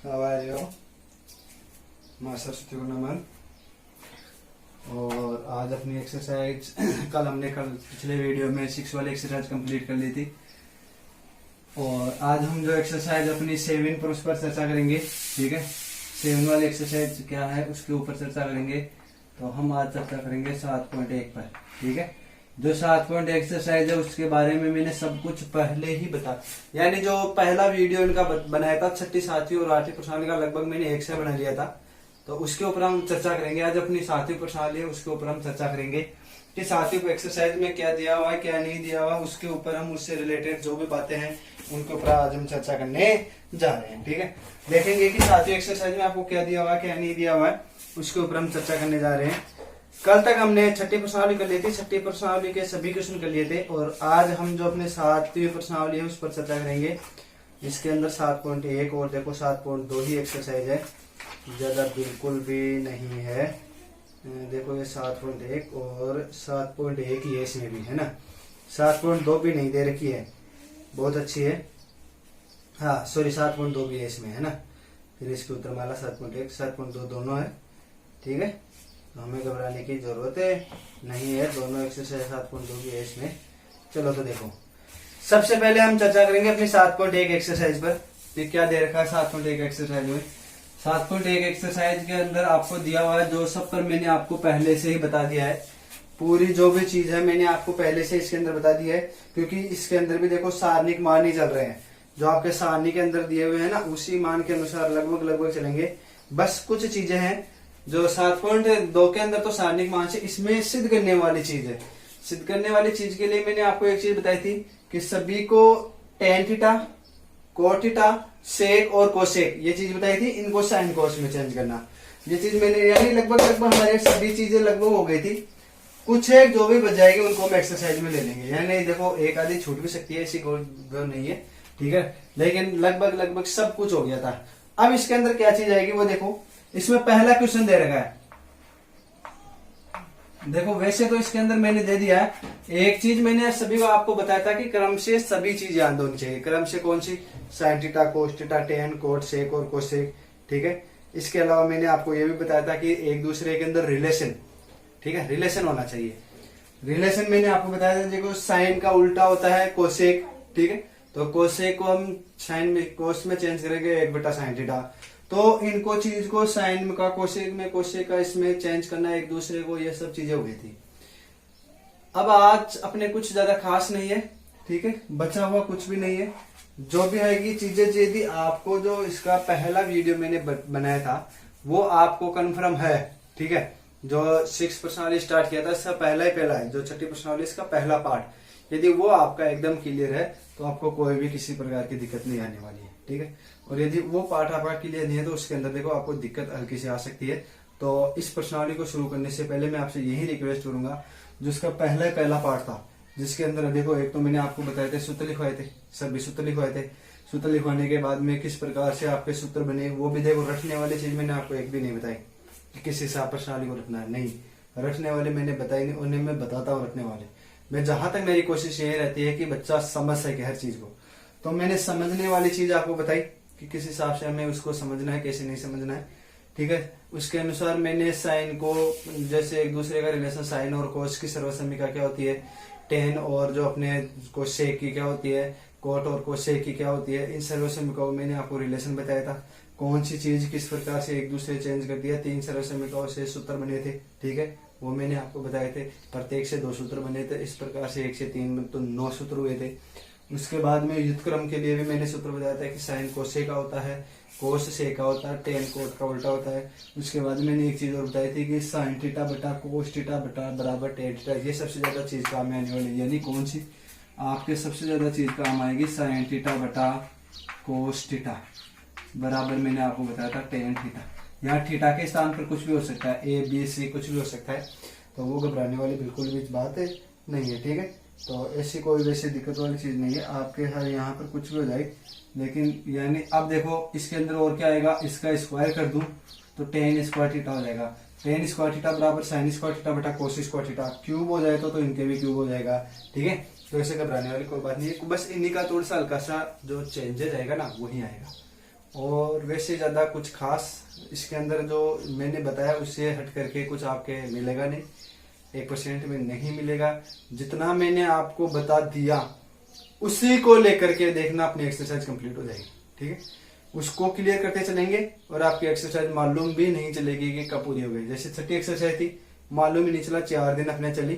How माँ सरस्वती को नमन। और आज अपनी एक्सरसाइज कल पिछले वीडियो में 6 वाली एक्सरसाइज कंप्लीट कर ली थी। और आज हम जो एक्सरसाइज अपनी 7 पर उस पर चर्चा करेंगे। ठीक है, 7 वाली एक्सरसाइज क्या है उसके ऊपर चर्चा करेंगे। तो हम आज चर्चा करेंगे 7.1 पर। ठीक है, जो 7.1 एक्सरसाइज है उसके बारे में मैंने सब कुछ पहले ही बता, यानी जो पहला वीडियो इनका बनाया था 6ठी 7वीं और 8वीं प्रश्नावली का, लगभग मैंने एक से बना लिया था। तो उसके ऊपर हम चर्चा करेंगे। आज अपनी 7वीं प्रश्नावली है उसके ऊपर हम चर्चा करेंगे कि 7वीं एक्सरसाइज में क्या दिया हुआ है क्या नहीं दिया हुआ, उसके ऊपर हम उससे रिलेटेड जो भी बातें हैं उनके ऊपर आज हम चर्चा करने जा रहे हैं। ठीक है, देखेंगे कि 7वीं एक्सरसाइज में आपको क्या दिया हुआ है क्या नहीं दिया हुआ है, उसके ऊपर हम चर्चा करने जा रहे हैं। कल तक हमने 6ठी प्रश्नावली कर ली थी, 6ठी प्रश्नावली के सभी क्वेश्चन कर लिए थे। और आज हम जो अपने 7वीं प्रश्नावली है उस पर चर्चा करेंगे। इसके अंदर 7.1 और देखो 7.2 ही एक्सरसाइज है, ज्यादा बिल्कुल भी नहीं है। देखो ये 7.1 और 7.1 ही है, इसमें भी है ना। 7.2 भी नहीं दे रखी है, बहुत अच्छी है। हाँ सॉरी, 7.2 भी है इसमें, है ना। फिर इसकी उत्तरमाला 7.1 7.2 दोनों है। ठीक है, तो हमें घबराने की जरूरत नहीं है, दोनों एक्सरसाइज 7.2 भी है इसमें। चलो तो देखो, सबसे पहले हम चर्चा करेंगे अपनी 7.1 एक्सरसाइज पर। तो क्या दे रखा है 7.1 एक्सरसाइज में। 7.1 एक्सरसाइज के अंदर आपको दिया हुआ है जो सब पर मैंने आपको पहले से ही बता दिया है। पूरी जो भी चीज है मैंने आपको पहले से इसके अंदर बता दी है, क्योंकि इसके अंदर भी देखो सारणिक मान ही चल रहे हैं। जो आपके सारणी के अंदर दिए हुए हैं ना, उसी मान के अनुसार लगभग चलेंगे। बस कुछ चीजें हैं जो 7.2 के अंदर तो सारणिक मान से, इसमें सिद्ध करने वाली चीज है। सिद्ध करने वाली चीज के लिए मैंने आपको एक चीज बताई थी कि सभी को टेन थीटा, कोट थीटा, सेक और कोसेक ये चीज बताई थी, इनको साइन कोस में चेंज करना। ये चीज मैंने, यानी लगभग हमारे सभी चीजें लगभग हो गई थी। कुछ एक जो भी बच जाएगी उनको हम एक्सरसाइज में ले लेंगे, यानी देखो एक आधी छूट भी सकती है, ऐसी कोई नहीं है। ठीक है, लेकिन लगभग सब कुछ हो गया था। अब इसके अंदर क्या चीज आएगी वो देखो। इसमें पहला क्वेश्चन दे रखा है, देखो वैसे तो इसके अंदर मैंने दे दिया है। एक चीज मैंने सभी को आपको बताया था कि क्रम से सभी चीज याद होनी चाहिए। क्रम से कौन सी, sine theta, cos theta, tan, cot, sec और कोसेक। ठीक है, इसके अलावा मैंने आपको ये भी बताया था कि एक दूसरे के अंदर रिलेशन, ठीक है, रिलेशन होना चाहिए। रिलेशन मैंने आपको बताया था, देखो साइन का उल्टा होता है कोसेक। ठीक है, तो कोसेक को हम साइन में, कोस में चेंज करेंगे 1/sin थीटा। तो इनको चीज को साइन का कोसेक में, कोसेक का इसमें चेंज करना एक दूसरे को, ये सब चीजें हो गई थी। अब आज अपने कुछ ज्यादा खास नहीं है। ठीक है, बचा हुआ कुछ भी नहीं है। जो भी आएगी चीजें, यदि आपको जो इसका पहला वीडियो मैंने बनाया था वो आपको कंफर्म है। ठीक है, जो 6 प्रश्नावली स्टार्ट किया था इसका पहला है, जो 6ठी प्रश्नावली इसका पहला पार्ट, यदि वो आपका एकदम क्लियर है तो आपको कोई भी किसी प्रकार की दिक्कत नहीं आने वाली है। ठीक है, और यदि वो पार्ट आपका क्लियर नहीं है तो उसके अंदर देखो आपको दिक्कत हल्की से आ सकती है। तो इस प्रश्नावली को शुरू करने से पहले मैं आपसे यही रिक्वेस्ट करूंगा, जिसका पहला पार्ट था, जिसके अंदर देखो एक तो मैंने आपको बताए थे सूत्र लिखवाए थे, सभी सूत्र लिखवाए थे। सूत्र लिखवाने के बाद में किस प्रकार से आपके सूत्र बने वो भी देखो। रटने वाली चीज मैंने आपको एक भी नहीं बताई कि किस हिसाब प्रश्नावली को रखना है, नहीं। रटने वाले मैंने बताई नहीं, उन्हें मैं बताता हूँ रटने वाले। मैं जहां तक मेरी कोशिश यही रहती है कि बच्चा समझ सके हर चीज को, तो मैंने समझने वाली चीज आपको बताई कि किस हिसाब से हमें उसको समझना है, कैसे नहीं समझना है। ठीक है, उसके अनुसार मैंने साइन को, जैसे एक दूसरे का रिलेशन, साइन और कोस की सर्वसम्मिका क्या होती है, टेन और जो अपने कोसेक की क्या होती है, कोट और कोसेक की क्या होती है, इन सर्वसम्मिकाओं मैंने आपको रिलेशन बताया था। कौन सी चीज किस प्रकार से एक दूसरे चेंज कर दिया, 3 सर्वसम्मिकाओं से सूत्र बने थे। ठीक है, वो मैंने आपको बताए थे। प्रत्येक से 2 सूत्र बने थे, इस प्रकार से 1 से 3 तो 9 सूत्र हुए थे। उसके बाद में युद्धक्रम के लिए भी मैंने सूत्र बताया था कि साइन कोसे का होता है, कोस से का होता है, टेन कोट का उल्टा होता है। उसके बाद मैंने एक चीज और बताई थी कि साइन थीटा बटा कोस थीटा बटा बराबर टेन थीटा। ये सबसे ज्यादा चीज काम आने वाली, यानी कौन सी आपके सबसे ज्यादा चीज काम आएगी, साइन थीटा बटा कोस थीटा बराबर मैंने आपको बताया था टेन थीटा। यहाँ थीटा के स्थान पर कुछ भी हो सकता है, ए बी सी कुछ भी हो सकता है, तो वो घबराने वाली बिल्कुल भी बात नहीं है। ठीक है, तो ऐसी कोई वैसी दिक्कत वाली चीज नहीं है। आपके हर यहाँ पर कुछ भी हो जाए, लेकिन यानी अब देखो इसके अंदर और क्या आएगा, इसका स्क्वायर कर दूं तो टेन स्क्वायर थीटा हो जाएगा। टेन स्क्वायर थीटा बराबर साइन स्क्वायर थीटा बटा कोस स्क्वायर थीटा। क्यूब हो जाए तो इनके भी क्यूब हो जाएगा। ठीक है, तो ऐसे घबराने वाली कोई बात नहीं है। बस इन्हीं का थोड़ा सा हल्का सा जो चेंजेस आएगा ना वही आएगा, और वैसे ज्यादा कुछ खास इसके अंदर जो मैंने बताया उससे हट करके कुछ आपके मिलेगा नहीं, 1% में नहीं मिलेगा। जितना मैंने आपको बता दिया उसी को लेकर के देखना, अपनी एक्सरसाइज कंप्लीट हो जाएगी। ठीक है, उसको क्लियर करते चलेंगे और आपकी एक्सरसाइज मालूम भी नहीं चलेगी कि कब पूरी हो गई। जैसे छठी एक्सरसाइज थी, मालूम ही नहीं चला, 4 दिन अपने चली।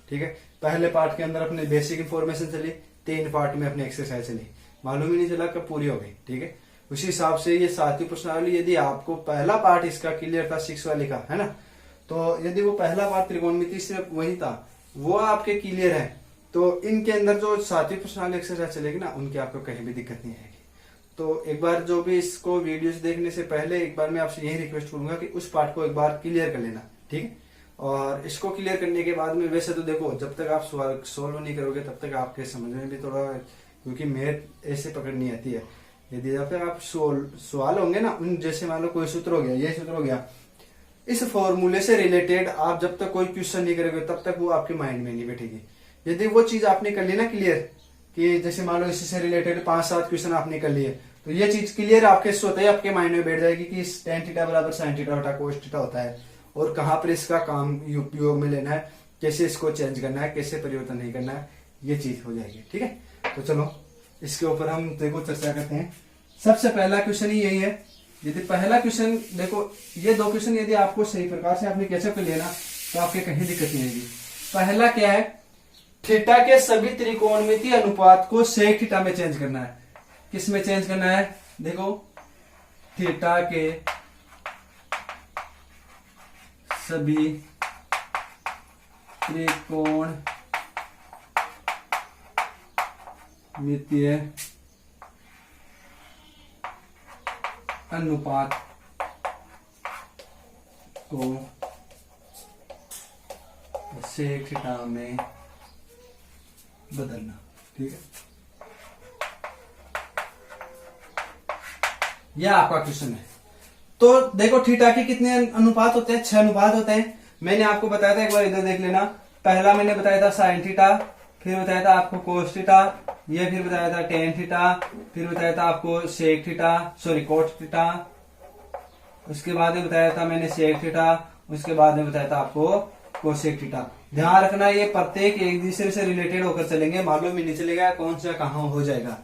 ठीक है, पहले पार्ट के अंदर अपने बेसिक इंफॉर्मेशन चली, 3 पार्ट में अपनी एक्सरसाइज चली, मालूम ही नहीं चला कब पूरी हो गई। ठीक है, उसी हिसाब से ये 7वीं प्रश्नावली, यदि आपको पहला पार्ट इसका क्लियर था 6 वाले का, है ना, तो यदि वो पहला पार्ट त्रिकोणमिति सिर्फ वही था, वो आपके क्लियर है, तो इनके अंदर जो 7वीं प्रश्नावली एक्सरसाइज चलेगी ना, उनकी आपको कहीं भी दिक्कत नहीं आएगी। तो एक बार जो भी इसको वीडियोस देखने से पहले एक बार मैं आपसे यही रिक्वेस्ट करूंगा कि उस पार्ट को एक बार क्लियर कर लेना। ठीक है, और इसको क्लियर करने के बाद में, वैसे तो देखो जब तक आप सवाल सोल्व नहीं करोगे तब तक आपके समझ में भी थोड़ा, क्योंकि मैथ ऐसे पकड़नी आती है। यदि जब तक आप सवाल होंगे ना, उन जैसे मान लो कोई सूत्र हो गया, ये सूत्र हो गया, इस फॉर्मूले से रिलेटेड आप जब तक कोई क्वेश्चन नहीं करोगे तब तक वो आपके माइंड में नहीं बैठेगी। यदि वो चीज आपने कर ली ना क्लियर, कि जैसे मान लो इससे रिलेटेड 5-7 क्वेश्चन आपने कर लिए, तो ये चीज क्लियर आपके सोते ही आपके माइंड में बैठ जाएगी कि tan थीटा बराबर sin थीटा बटा cos थीटा होता है, और कहाँ पर इसका काम उपयोग में लेना है, कैसे इसको चेंज करना है, कैसे परिवर्तन नहीं करना है, ये चीज हो जाएगी। ठीक है, तो चलो इसके ऊपर हम देखो चर्चा करते हैं। सबसे पहला क्वेश्चन ही यही है। यदि पहला क्वेश्चन देखो, ये 2 क्वेश्चन यदि आपको सही प्रकार से आपने कैसे कर लिया ना, तो आपके कहीं दिक्कत नहीं आएगी। पहला क्या है, थीटा के सभी त्रिकोणमिति अनुपात को sec थीटा में चेंज करना है। किस में चेंज करना है, देखो थीटा के सभी त्रिकोणमितीय अनुपात को sec थीटा में बदलना। ठीक है, यह आपका क्वेश्चन है। तो देखो थीटा के कितने अनुपात होते हैं, 6 अनुपात होते हैं। मैंने आपको बताया था, एक बार इधर देख लेना। पहला मैंने बताया था sin थीटा, फिर बताया था आपको cos थीटा, ये फिर बताया था tan थीटा, फिर बताया था आपको sec theta, sorry cot theta, उसके बाद में बताया था मैंने sec थीटा, उसके बाद में बताया था आपको cosec थीटा। ध्यान रखना, ये प्रत्येक एक दूसरे से रिलेटेड होकर चलेंगे, मालूम ही नहीं चलेगा कौन सा कहां हो जाएगा।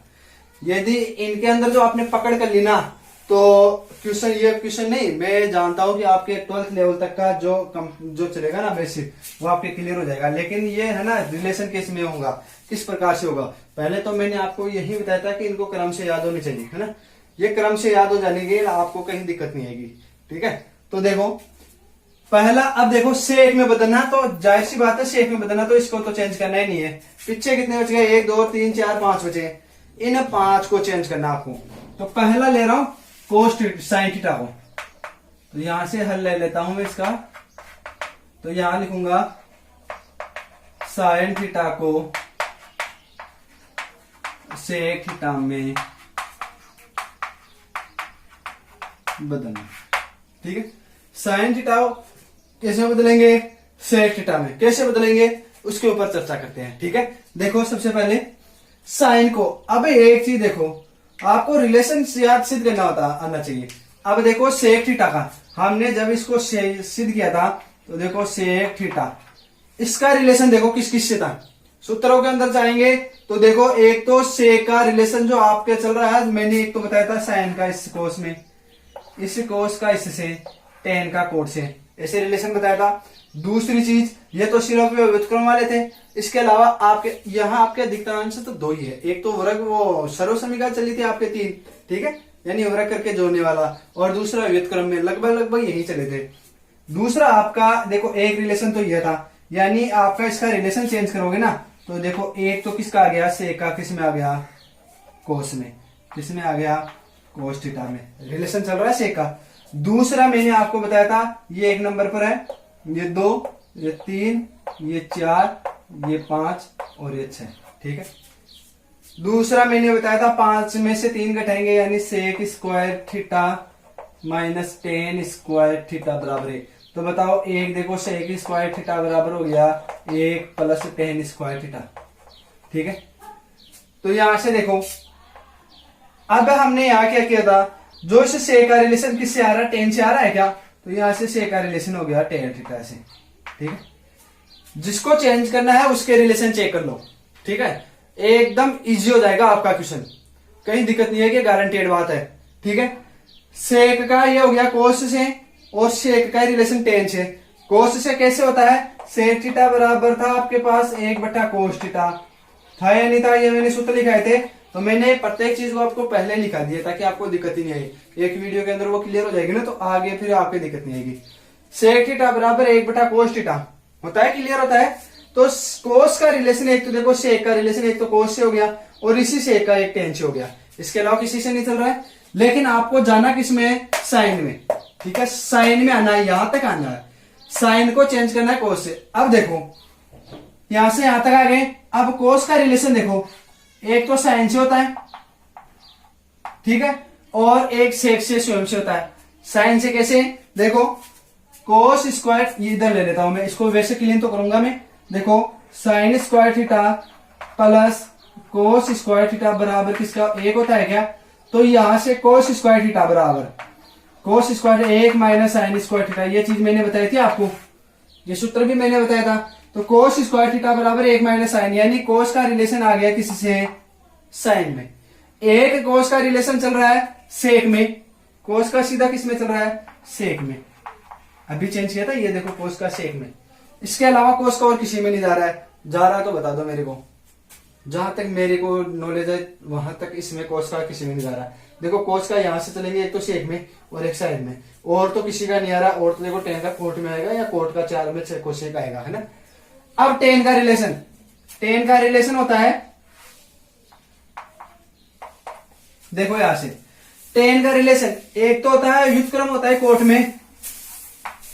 यदि इनके अंदर जो आपने पकड़ कर ली ना, तो क्वेश्चन, ये क्वेश्चन नहीं, मैं जानता हूं कि आपके 12th लेवल तक का जो चलेगा ना बेसिक, वो आपके क्लियर हो जाएगा। लेकिन ये है ना, रिलेशन किस में होगा, किस प्रकार से होगा, पहले तो मैंने आपको यही बताया था कि इनको क्रम से याद होनी चाहिए, है ना। ये क्रम से याद हो जाने के आपको कहीं दिक्कत नहीं आएगी। ठीक है, तो देखो पहला, अब देखो सेक में बदलना, तो जाहिर सी बात है सेक में बदलना, तो इसको तो चेंज करना ही नहीं है। पीछे कितने बच गए, 1 2 3 4 5 बचे, इन 5 को चेंज करना आपको। तो पहला ले रहा हूं cos sin थीटा को, तो यहां से हल ले लेता हूं मैं इसका। तो यहां लिखूंगा sin थीटा को sec थीटा में बदलना। ठीक है, sin थीटा कैसे बदलेंगे, sec थीटा में कैसे बदलेंगे, उसके ऊपर चर्चा करते हैं। ठीक है, देखो सबसे पहले साइन को, अब एक चीज देखो, आपको रिलेशन याद सिद्ध करना आना चाहिए। अब देखो सेक थीटा का, हमने जब इसको सिद्ध किया था, तो देखो सेक थीटा, इसका रिलेशन देखो किस किस से था। सूत्रों के अंदर जाएंगे तो देखो, एक तो सेक का रिलेशन जो आपके चल रहा है, मैंने एक तो बताया था साइन का इस कोस में, इस कोस का इससे, टेन का कोट से, ऐसे रिलेशन बताया था। दूसरी चीज, ये तो सिर्फ व्युत्क्रम वाले थे, इसके अलावा आपके यहाँ आपके अधिकांश तो 2 ही है। एक तो वर्ग, वो सर्वसमीका चली थी आपके 3, ठीक है, यानी वर्ग करके जोड़ने वाला, और दूसरा व्युत्क्रम में लगभग यही चले थे। दूसरा आपका देखो एक रिलेशन तो यह था, यानी आपका इसका रिलेशन चेंज करोगे ना, तो देखो एक तो किसका आ गया, सेक का, किस में आ गया, कोस में, किस में आ गया, कोस थीटा में रिलेशन चल रहा है सेक का। दूसरा मैंने आपको बताया था, ये 1 नंबर पर है, ये 2, ये 3, ये 4, ये 5 और ये 6। ठीक है, दूसरा मैंने बताया था 5 में से 3 घटाएंगे, यानी sec square theta minus tan square theta बराबर है। तो बताओ, एक देखो सेक स्क्वायर थीटा बराबर हो गया 1 प्लस टेन स्क्वायर थीटा। ठीक है, तो यहां से देखो, अब हमने यहां क्या किया था, जो इसे से का रिलेशन किससे आ रहा है, टेन से आ रहा है क्या, तो यहां से से का रिलेशन हो गया टेन थीटा से। ठीक है, जिसको चेंज करना है उसके रिलेशन चेक कर लो। ठीक है, एकदम इजी हो जाएगा आपका क्वेश्चन, कहीं दिक्कत नहीं है कि गारंटेड बात है। ठीक है, सेक का ये हो गया कोस से, और सेक का रिलेशन टेन से। कोस से कैसे होता है, सेक थीटा बराबर था आपके पास 1/cos थीटा, था या नहीं था, ये मैंने सूत्र लिखाए थे, तो मैंने प्रत्येक चीज को आपको पहले लिखा दिया ताकि आपको दिक्कत ही नहीं आई। एक वीडियो के अंदर वो क्लियर हो जाएगी ना, तो आगे फिर आपको दिक्कत नहीं आएगी। सेक थीटा बराबर 1/cos थीटा होता है, क्लियर होता है। तो कोस का रिलेशन एक तो देखो सेक का रिलेशन एक तो कोस से हो गया, और इसी सेक का एक टेन से हो गया, इसके अलावा किसी से नहीं चल रहा है। लेकिन आपको जाना किसमें, साइन में। ठीक है, साइन में आना है, यहां तक आना है, साइन को चेंज करना है कोस से। अब देखो यहां से यहां तक आ गए, अब कोस का रिलेशन देखो, एक तो साइन से होता है, ठीक है, और एक सेक से स्वयं से होता है। साइन से कैसे, देखो कोस स्क्वायर, ये इधर ले लेता हूं मैं, इसको वैसे क्लीन तो करूंगा मैं। देखो sine square theta plus cos square theta बराबर किसका, एक होता है क्या, तो यहां से कोस स्क्वायर थीटा बराबर cos square 1 minus sine square theta, ये चीज मैंने बताई थी आपको, ये सूत्र भी मैंने बताया था। तो कोस स्क्वायर थीटा बराबर 1 माइनस साइन, यानी कोस का रिलेशन आ गया किससे, साइन में। एक कोस का रिलेशन चल रहा है सेक में, कोस का सीधा किस में चल रहा है, सेक में। अभी चेंज किया था, ये देखो कोस का सेक में। इसके अलावा कोस का और किसी में नहीं जा रहा है, जा रहा है तो बता दो मेरे को, जहां तक मेरे को नॉलेज है वहां तक इसमें कोस का किसी में नहीं जा रहा है। देखो कोस का यहां से चलेंगे एक तो सेक में और एक साइड में, और तो किसी का नहीं आ रहा। और तो देखो टेन का कोट में आएगा या कोट का 4 में कोसेक आएगा, है ना। अब टेन का रिलेशन, टेन का रिलेशन होता है, देखो यहां से टेन का रिलेशन एक तो होता है व्युत्क्रम होता है कोट में,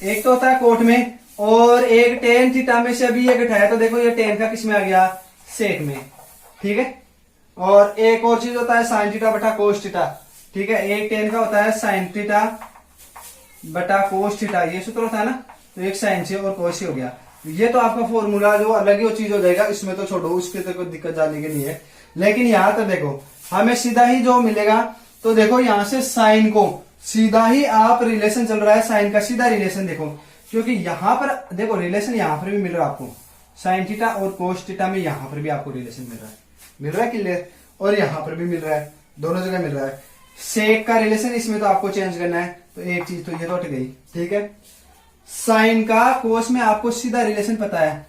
एक तो होता है कोट में, और एक टेन थीटा में से अभी ये घटाया, तो देखो ये टेन का किसमें आ गया, सेक में। ठीक है, और एक और चीज होता है साइन थीटा बटा कोस थीटा। ठीक है, एक टेन का होता है साइन थीटा बटा कोस थीटा, ये सूत्र होता है ना, तो एक साइन से और कोस से हो गया। ये तो आपका फॉर्मूला जो अलग ही वो चीज हो जाएगा, इसमें तो छोड़ो, उसके तो कोई दिक्कत जाने की नहीं है। लेकिन यहां तो देखो हमें सीधा ही जो मिलेगा, तो देखो यहां से साइन को सीधा ही आप रिलेशन चल रहा है, साइन का सीधा रिलेशन देखो, क्योंकि यहां पर देखो रिलेशन यहां पर भी मिल रहा है आपको, साइन थीटा और कोस थीटा में यहां पर भी आपको रिलेशन मिल रहा है क्लियर, और यहां पर भी मिल रहा है, दोनों जगह मिल रहा है। सेक का रिलेशन इसमें तो आपको चेंज करना है, तो एक चीज तो ये तो हट गई। ठीक है, साइन का कोस में आपको सीधा रिलेशन पता है,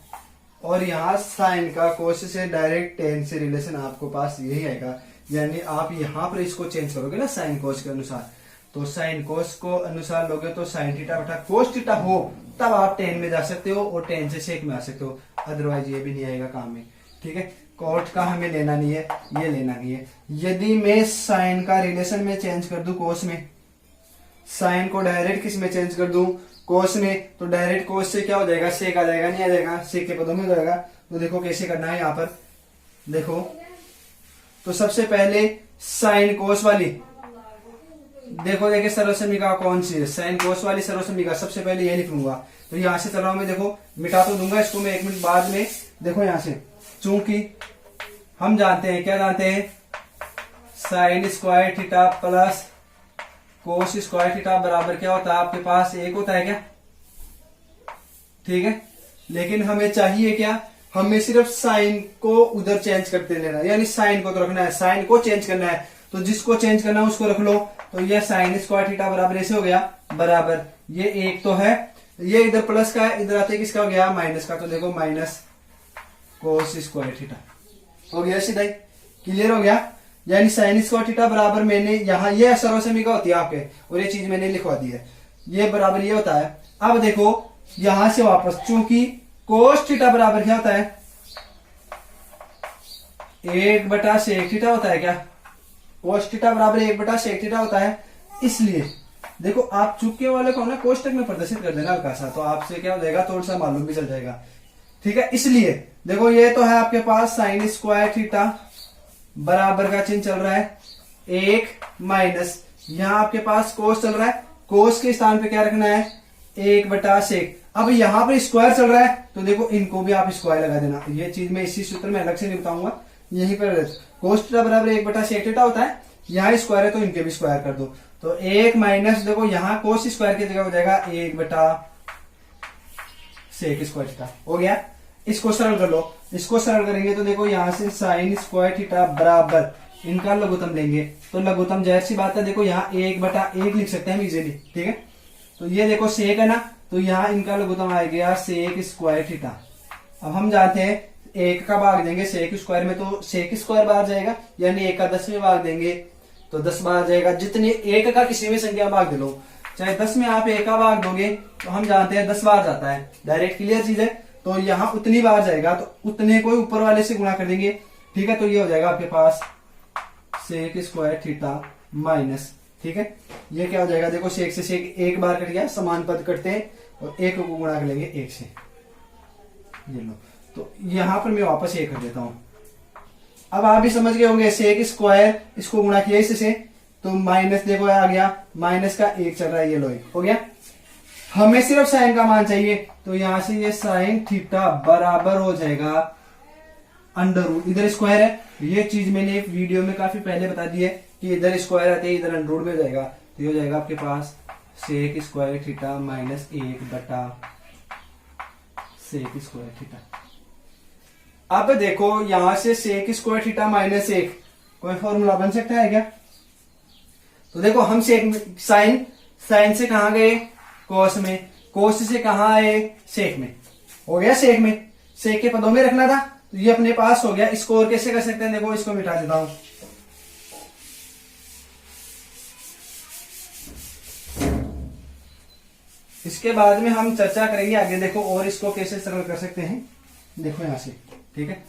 और यहाँ साइन का कोस से डायरेक्ट टेन से रिलेशन आपको पास यही आएगा, यानी आप यहाँ पर इसको चेंज करोगे ना साइन कोस के अनुसार, तो साइन कोस को अनुसार लोगे तो साइन थीटा बटा कोस थीटा हो, तब आप टेन में जा सकते हो और टेन से सेक में आ सकते हो, अदरवाइज ये भी नहीं आएगा काम में। ठीक है, कोट का हमें लेना नहीं है, ये लेना नहीं है। यदि मैं साइन का रिलेशन में चेंज कर दूं कोस में, साइन को डायरेक्ट किस में चेंज कर दूं, कोस में, तो डायरेक्ट कोस से क्या हो जाएगा, सेक आ जाएगा, नहीं आ जाएगा, सेक के पदों में हो जाएगा। तो देखो कैसे करना है यहाँ पर, देखो तो सबसे पहले साइन कोस वाली, देखो देखिए सर्वसमीका कौन सी है, साइन कोस वाली सर्वसमीका, सबसे पहले ये लिख लूंगा। तो यहां से चल रहा हूं मैं, देखो मिटा तो दूंगा इसको मैं 1 मिनट बाद में। देखो यहां से, चूंकि हम जानते हैं, क्या जानते हैं, sine square theta plus cos square theta बराबर क्या होता है आपके पास, एक होता है क्या। ठीक है, लेकिन हमें चाहिए क्या, हमें सिर्फ साइन को उधर चेंज करते लेना, यानी साइन को तो रखना है, साइन को चेंज करना है, तो जिसको चेंज करना है उसको रख लो। तो ये साइन स्क्वायर थीटा बराबर ऐसे हो गया, बराबर ये एक तो है, ये इधर प्लस का है, इधर आते किसका हो गया, माइनस का, तो देखो माइनस कोस स्क्वायर थीटा हो गया, सीधा ही क्लियर हो गया। यानी साइन स्क्वायर थीटा बराबर, मैंने यहाँ ये सर्वसमीका होती है आपके, और ये चीज मैंने लिखवा दी है, ये बराबर ये होता है। अब देखो यहां से वापस, चूंकि कोस थीटा बराबर क्या होता है, 1/sec थीटा होता है क्या, कोस थीटा बराबर 1/sec थीटा होता है। इसलिए देखो आप चुके वाले को ना कोष्टक में प्रदर्शित कर देना हल्का सा, तो आपसे क्या हो जाएगा, थोड़ा सा मालूम भी चल जाएगा। ठीक है, इसलिए देखो ये तो है आपके पास साइन स्क्वायर थीटा बराबर का चिन्ह चल रहा है 1 माइनस, यहां आपके पास कोस चल रहा है, कोस के स्थान पे क्या रखना है, 1/sec। अब यहां पर स्क्वायर चल रहा है, तो देखो इनको भी आप स्क्वायर लगा देना, ये चीज मैं इसी सूत्र में अलग से नहीं बताऊंगा, यहीं पर कोस थीटा बराबर 1/sec थीटा होता है, यहाँ स्क्वायर है तो इनके भी स्क्वायर कर दो। तो 1 माइनस देखो यहाँ कोस स्क्वायर की जगह हो जाएगा 1 बटा सेक स्क्वायर थीटा। हो गया। इसको सरल कर लो। इसको सरल करेंगे तो देखो यहाँ से साइन स्क्वायर थीटा बराबर इनका लघुत्तम लेंगे तो लघुत्तम जाहिर सी बात है देखो यहाँ 1 बटा 1 लिख सकते हैं हम इजीली। ठीक है। तो ये देखो सेक है ना, तो यहाँ इनका लघुत्तम आ गया सेक स्क्वायर थीटा। अब हम जानते हैं 1 का भाग देंगे सेक स्क्वायर में तो सेक स्क्वायर बाहर जाएगा, यानी 1 का 10 में भाग देंगे तो 10 बाहर जाएगा। जितनी 1 का किसी भी संख्या भाग दे लो, चाहे 10 में आप 1 का भाग दोगे तो हम जानते हैं 10 बार जाता है, डायरेक्ट क्लियर चीज है। तो यहाँ उतनी बार जाएगा तो उतने को ऊपर वाले से गुणा कर देंगे। ठीक है। तो ये हो जाएगा आपके पास सेक स्क्वायर थीटा माइनस। ठीक है। ये क्या हो जाएगा देखो सेक से सेक 1 बार कट गया, समान पद कटते हैं और 1 को गुणा कर लेंगे 1 से। ये लो। तो यहां पर मैं वापस 1 कर देता हूं। अब आप भी समझ गए होंगे सेक स्क्वायर इसको गुणा किया इससे तो माइनस देखो आ गया, माइनस का 1 चल रहा है, ये लो 1 हो गया। हमें सिर्फ साइन का मान चाहिए तो यहां से ये साइन थीटा बराबर हो जाएगा अंडर रूट, इधर स्क्वायर है, ये चीज मैंने एक वीडियो में काफी पहले बता दी है कि इधर स्क्वायर आते हैं इधर अंडर रूट में हो जाएगा। तो ये हो जाएगा आपके पास सेक स्क्वायर थीटा माइनस 1 बटा सेक स्क्वायर थीटा। अब देखो यहां से सेक स्क्वायर थीटा माइनस 1 कोई फॉर्मूला बन सकता है क्या? तो देखो हम सेक साइन से कहां गए कोस में, कोस से कहां आए सेक में, हो गया सेक में, सेक के पदों में रखना था तो ये अपने पास हो गया। इसको और कैसे कर सकते हैं देखो इसको मिटा देता हूं। इसके बाद में हम चर्चा करेंगे आगे देखो और इसको कैसे सरल कर सकते हैं। देखो यहां से ठीक है।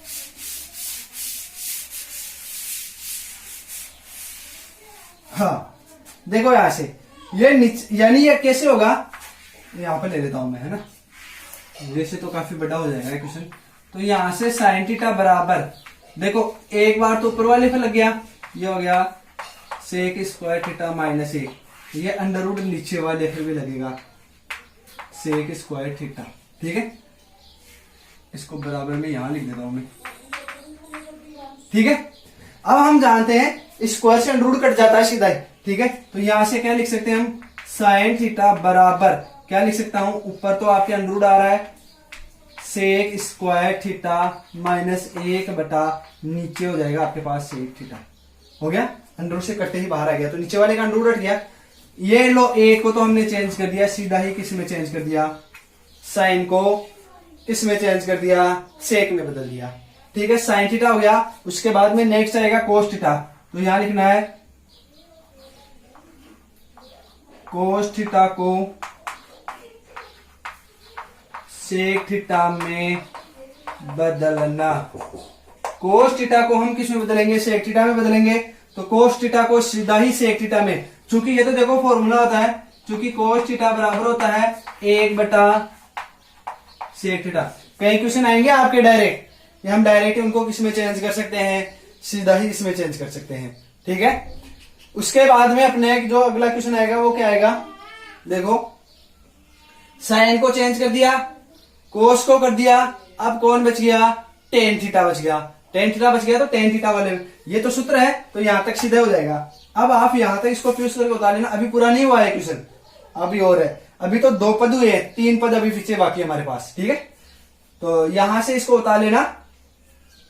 हाँ देखो यहां से ये यानी ये कैसे होगा, यहां पर ले लेता हूं मैं, है ना, वैसे तो काफी बड़ा हो जाएगा क्वेश्चन। तो यहां से साइन थीटा बराबर देखो एक बार तो ऊपर वाले पे लग गया, ये हो गया सेक स्क्वायर थीटा माइनस 1, ये अंडर रूट नीचे वाले पे भी लगेगा सेक स्क्वायर थीटा। ठीक है। इसको बराबर में यहां लिख देता हूं मैं। ठीक है। अब हम जानते हैं स्क्वायर से अंडर रूट कट जाता है सीधा ही। ठीक है। तो यहां से क्या लिख सकते हैं हम, साइन थीटा बराबर क्या लिख सकता हूं, ऊपर तो आपके अंडर रूट आ रहा है सेक स्क्वायर थीटा माइनस 1 बटा नीचे हो जाएगा आपके पास सेक थीटा। हो गया, अंडर रूट से कटते ही बाहर आ गया तो नीचे वाले का अंडर रूट हट गया। ये लो 1 को तो हमने चेंज कर दिया, सीधा ही किस में चेंज कर दिया, साइन को इसमें चेंज कर दिया, सेक में बदल दिया। ठीक है। साइन थीटा हो गया। उसके बाद में नेक्स्ट आएगा कोस थीटा, तो यहां लिखना है कोस थीटा को सेक थीटा में बदलना। कोस थीटा को हम किस में बदलेंगे, सेक थीटा में बदलेंगे। तो कोस थीटा को सीधा ही सेक थीटा में, चूंकि ये तो देखो फॉर्मूला होता है, चूंकि कोस थीटा बराबर होता है 1 बटा सेक थीटा। कई क्वेश्चन आएंगे आपके डायरेक्ट, ये हम डायरेक्ट उनको किस में चेंज कर सकते हैं, सीधा ही इसमें चेंज कर सकते हैं। ठीक है। उसके बाद में अपने जो अगला क्वेश्चन आएगा वो क्या आएगा, देखो साइन को चेंज कर दिया, कोस को कर दिया, अब कौन बच गया, टेन थीटा बच गया। टेन थीटा बच गया तो टेन थीटा वाले ये तो सूत्र है तो यहां तक सीधा हो जाएगा। अब आप यहां तक इसको फ्यूज करके बता लेना, अभी पूरा नहीं हुआ है क्वेश्चन, अभी और है, अभी तो 2 पद हुए, 3 पद अभी पीछे बाकी है हमारे पास। ठीक है। तो यहां से इसको बता लेना।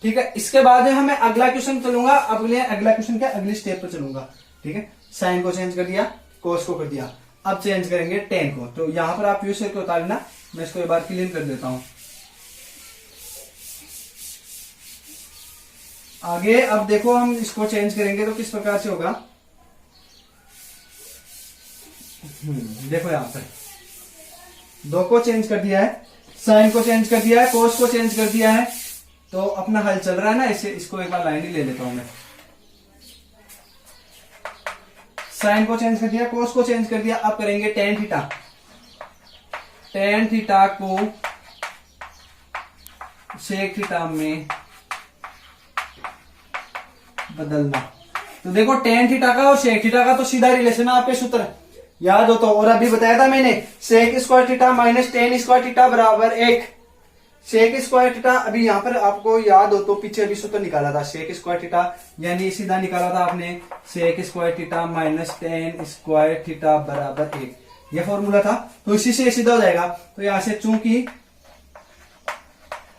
ठीक है। इसके बाद में हमें अगला क्वेश्चन चलूंगा, अगला क्वेश्चन क्या, अगली स्टेप पर चलूंगा। ठीक है। साइन को चेंज कर दिया, कोस को कर दिया, अब चेंज करेंगे टेन को। तो यहां पर आप यूज करके बता लेना, मैं इसको एक बार क्लीन कर देता हूं। आगे अब देखो हम इसको चेंज करेंगे तो किस प्रकार से होगा। देखो यहां पर 2 को चेंज कर दिया है, साइन को चेंज कर दिया है, कोस को चेंज कर दिया है, तो अपना हल चल रहा है ना, इसे इसको एक बार लाइन ही ले लेता हूं मैं। साइन को चेंज कर दिया, कोस को चेंज कर दिया, अब करेंगे टेन थीटा। टेन थीटा को सेक थीटा में बदलना। तो देखो टेन थीटा का और सेक थीटा का तो सीधा रिलेशन है आपके सूत्र याद हो तो, और अभी बताया था मैंने sec square theta minus tan square theta बराबर 1। सेक स्क्वायर थीटा, अभी यहाँ पर आपको याद हो तो पीछे अभी सूत्र निकाला था सेक स्क्वायर थीटा, यानी सीधा निकाला था आपने sec square theta minus tan square theta बराबर 1, ये फॉर्मूला था। तो इसी से सीधा हो जाएगा। तो यहां से चूंकि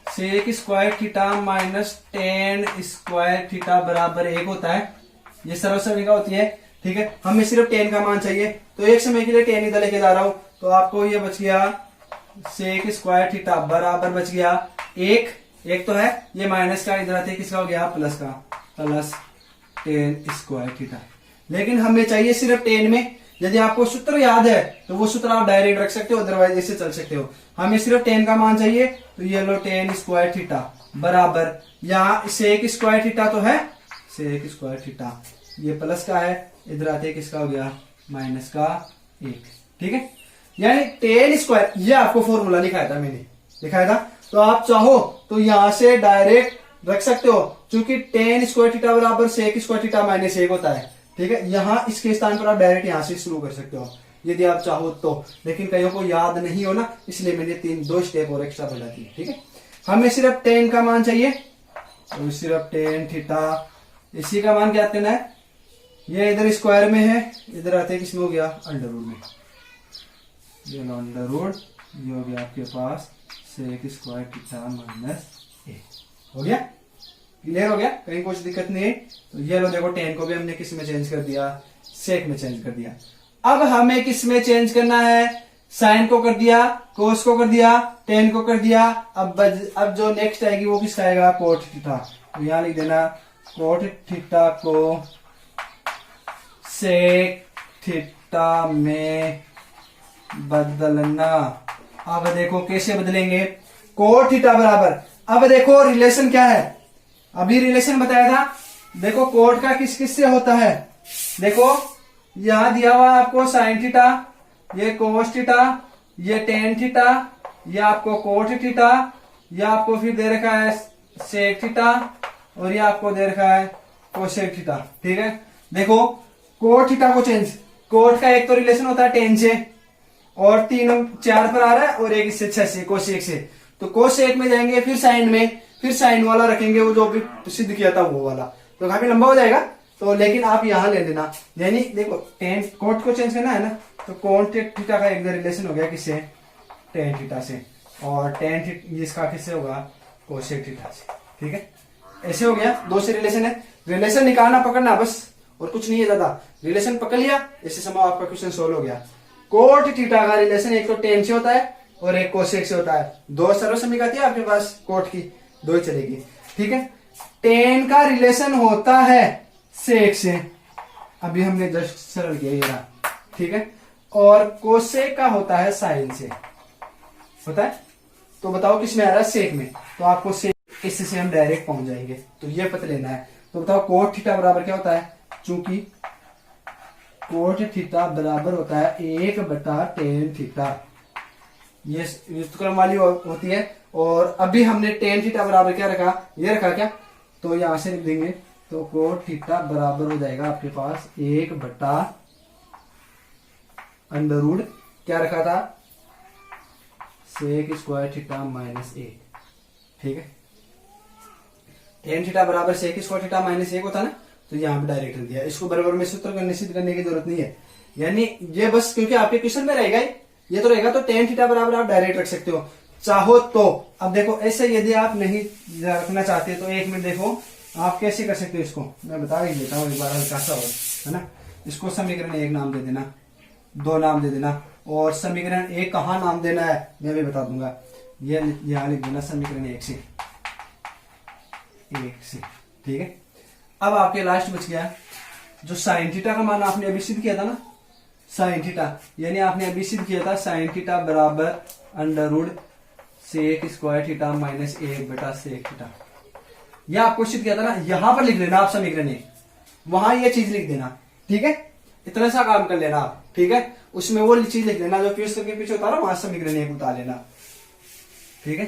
sec square theta minus tan square theta बराबर 1 होता है, ये सर्वसमीका होती है, ठीक है। हमें सिर्फ टेन का मान चाहिए, तो एक समय के लिए टेन इधर लेके जा रहा हूं, तो आपको ये बच गया सेक स्क्वायर थीटा बराबर बच गया 1, एक तो है ये माइनस का, इधर आते किसका हो गया प्लस का, प्लस टेन स्क्वायर थीटा। लेकिन हमें चाहिए सिर्फ टेन में। यदि आपको सूत्र याद है तो वो सूत्र आप डायरेक्ट रख सकते हो, अदरवाइज इससे चल सकते हो। हमें सिर्फ टेन का मान चाहिए, तो ये लो टेन स्क्वायर थीटा बराबर, यहाँ सेक स्क्वायर थीटा तो है सेक स्क्वायर थीटा, ये प्लस का है, इधर आते किसका हो गया माइनस का 1, ठीक है। यानी टेन स्क्वायर, ये आपको फॉर्मूला लिखाया था मैंने, लिखाया था। तो आप चाहो तो यहां से डायरेक्ट रख सकते हो, क्योंकि टेन स्क्वायर थीटा बराबर सेक स्क्वायर थीटा माइनस 1 होता है, ठीक है। यहां इसके स्थान पर आप डायरेक्ट यहां से शुरू कर सकते हो यदि आप चाहो तो, लेकिन कईयों को याद नहीं हो ना, इसलिए मैंने दो स्टेप और एक्स्ट्रा बढ़ा दी, ठीक है। हमें सिर्फ टेन का मान चाहिए, तो सिर्फ टेन थीटा, इसी का मान क्या देना है, ये इधर स्क्वायर में है, इधर आते किसमें हो गया अंडर रूट में, ये लो अंडर रूट, ये हो गया आपके पास सेक स्क्वायर थीटा माइनस 1, हो गया, क्लियर हो गया, कहीं कुछ दिक्कत नहीं है। तो ये लो देखो टेन को भी हमने किस में चेंज कर दिया, सेक में चेंज कर दिया। अब हमें किस में चेंज करना है, साइन को कर दिया, कोस को कर दिया, टेन को कर दिया। अब जो नेक्स्ट आएगी वो किसका आएगा, कोट थीटा। तो यहां लिख देना कोट थीटा को सेक थीटा में बदलना। अब देखो कैसे बदलेंगे, कोट थीटा बराबर, अब देखो रिलेशन क्या है, अभी रिलेशन बताया था। देखो कोट का किस किस से होता है, देखो यहां दिया हुआ आपको साइन थीटा, ये कोस थीटा, ये टेन थीटा, ये आपको कोट थीटा, ये आपको फिर दे रखा है सेक थीटा, और ये आपको दे रखा है कोसेक थीटा, ठीक है। देखो कोट थीटा को चेंज, कोट का एक तो रिलेशन होता है टेन से, और 3 4 पर आ रहा है, और एक इससे 6 से कोसेक से। तो कोसेक में जाएंगे, फिर साइन में, फिर साइन वाला रखेंगे, वो जो भी सिद्ध किया था वो वाला, तो काफी लंबा हो जाएगा। तो लेकिन आप यहां ले लेना, यानी देखो टेन कोट को चेंज करना है ना, तो कोट थीटा का एक रिलेशन हो गया किससे, टेन थीटा से, और टेन थीटा इसका किससे होगा, कोसेक थीटा से, ठीक है। ऐसे हो गया, दो से रिलेशन है, रिलेशन निकालना पकड़ना बस, और कुछ नहीं है ज्यादा। रिलेशन पकड़ लिया, ऐसे समझो आपका क्वेश्चन सोल्व हो गया। कोट थीटा का रिलेशन एक तो टेन से होता है और एक कोसेक से होता है, दो सर्वसमीका थी आपके पास कोट की, दो ही चलेगी, ठीक है। टेन का रिलेशन होता है सेक से, अभी हमने जस्ट सरल किया ये रहा, ठीक है। और कोसेक का होता है साइन से, होता है। तो बताओ किसमें आ रहा है, सेक में, तो आपको सेक, इससे हम डायरेक्ट पहुंच जाएंगे, तो ये पता लेना है। तो बताओ कोट थीटा बराबर क्या होता है, चूंकि कोट थीटा बराबर होता है 1/tan थीटा, ये व्युत्क्रम वाली होती है। और अभी हमने tan थीटा बराबर क्या रखा, ये रखा क्या, तो यहां से लिख देंगे, तो कोट थीटा बराबर हो जाएगा आपके पास 1/√, क्या रखा था, सेक स्क्वायर थीटा माइनस 1, ठीक है। tan थीटा बराबर सेक स्क्वायर थीटा माइनस 1 होता ना, तो यहाँ पे डायरेक्ट रख दिया, इसको बराबर में सूत्र को निश्चित करने की जरूरत नहीं है, यानी ये बस क्योंकि आपके क्वेश्चन में रहेगा ये तो रहेगा, तो tan थीटा बराबर आप डायरेक्ट रख सकते हो चाहो तो। अब देखो ऐसे यदि आप नहीं रखना चाहते तो एक मिनट देखो आप कैसे कर सकते हो, इसको मैं बता ही देता हूँ एक बार, हल्का सा है ना। इसको समीकरण 1 नाम दे देना, 2 नाम दे देना, और समीकरण 1 कहाँ नाम देना है मैं भी बता दूंगा, ये यहां लिख देना समीकरण 1 से, ठीक है। अब आपके लास्ट बच गया जो साइन थीटा का मान आपने अभी सिद्ध किया था ना, साइन थीटा, यानी आपने अभी सिद्ध किया था साइन थीटा बराबर √ सेक स्क्वायर थीटा माइनस 1/सेक थीटा, यह आपको सिद्ध किया था ना। यहां पर लिख लेना आप समीकरण 1, वहां ये चीज लिख देना, ठीक है। इतना सा काम कर लेना आप, ठीक है। उसमें वो चीज लिख लेना जो क्वेश्चन के पीछे उतारा, वहां समीकरण 1 उतार लेना, ठीक है।